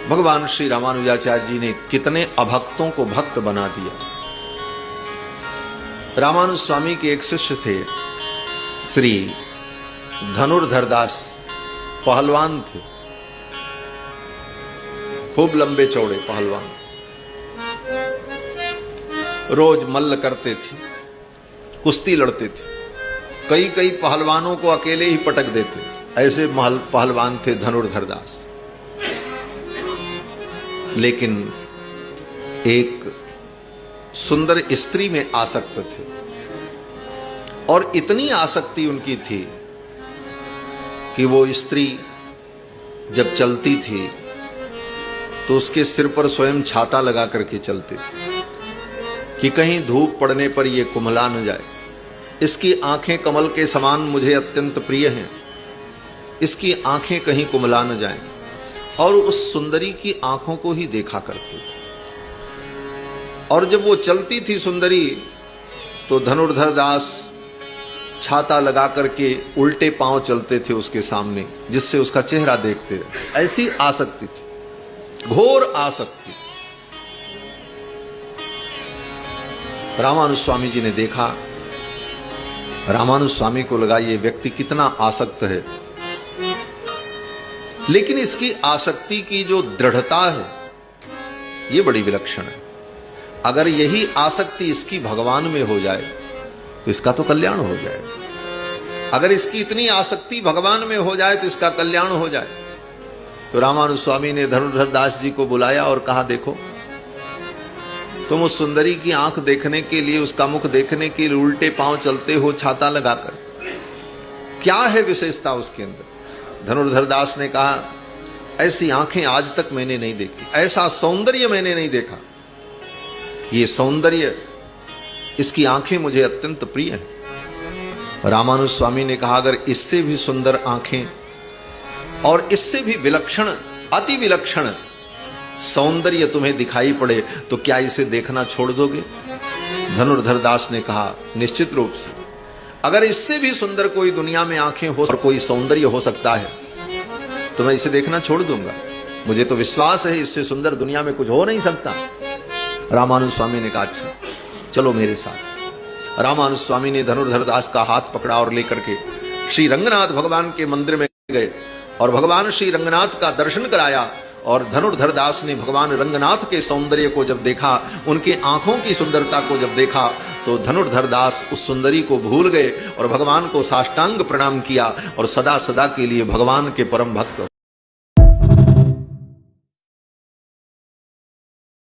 भगवान श्री रामानुजाचार्य जी ने कितने अभक्तों को भक्त बना दिया। रामानुज स्वामी के एक शिष्य थे श्री धनुर्धर दास, पहलवान थे, खूब लंबे चौड़े पहलवान, रोज मल्ल करते थे, कुश्ती लड़ते थे, कई कई पहलवानों को अकेले ही पटक देते। ऐसे पहलवान थे धनुर्धर दास। लेकिन एक सुंदर स्त्री में आसक्त थे और इतनी आसक्ति उनकी थी कि वो स्त्री जब चलती थी तो उसके सिर पर स्वयं छाता लगा करके चलते थे कि कहीं धूप पड़ने पर ये कुम्हला न जाए। इसकी आंखें कमल के समान मुझे अत्यंत प्रिय हैं, इसकी आंखें कहीं कुम्हला न जाएं। और उस सुंदरी की आंखों को ही देखा करते थे। और जब वो चलती थी सुंदरी तो धनुर्धर दास छाता लगा करके उल्टे पांव चलते थे उसके सामने, जिससे उसका चेहरा देखते रहे। ऐसी आसक्ति थी, घोर आसक्ति। रामानुज स्वामी जी ने देखा, रामानुज स्वामी को लगा ये व्यक्ति कितना आसक्त है, लेकिन इसकी आसक्ति की जो दृढ़ता है ये बड़ी विलक्षण है। अगर यही आसक्ति इसकी भगवान में हो जाए तो इसका तो कल्याण हो जाए। अगर इसकी इतनी आसक्ति भगवान में हो जाए तो इसका कल्याण हो जाए। तो रामानुज स्वामी ने धनुर्धर दास जी को बुलाया और कहा, देखो तुम उस सुंदरी की आंख देखने के लिए, उसका मुख देखने के लिए उल्टे पांव चलते हो छाता लगाकर, क्या है विशेषता उसके अंदर? धनुर्धर दास ने कहा, ऐसी आंखें आज तक मैंने नहीं देखी, ऐसा सौंदर्य मैंने नहीं देखा। ये सौंदर्य, इसकी आंखें मुझे अत्यंत प्रिय हैं। रामानुज स्वामी ने कहा, अगर इससे भी सुंदर आंखें और इससे भी विलक्षण, अति विलक्षण सौंदर्य तुम्हें दिखाई पड़े तो क्या इसे देखना छोड़ दोगे? धनुर्धर दास ने कहा, निश्चित रूप से। अगर इससे भी सुंदर कोई दुनिया में आंखें हो और कोई सौंदर्य हो सकता है तो मैं इसे देखना छोड़ दूंगा। मुझे तो विश्वास है इससे सुंदर दुनिया में कुछ हो नहीं सकता। रामानुज स्वामी ने कहा, अच्छा चलो मेरे साथ। रामानुज स्वामी ने धनुर्धर दास का हाथ पकड़ा और लेकर के श्री रंगनाथ भगवान के मंदिर में गए और भगवान श्री रंगनाथ का दर्शन कराया। और धनुर्धर दास ने भगवान रंगनाथ के सौंदर्य को जब देखा, उनके आंखों की सुंदरता को जब देखा, तो धनुर्धर दास उस सुंदरी को भूल गए और भगवान को साष्टांग प्रणाम किया और सदा सदा के लिए भगवान के परम भक्त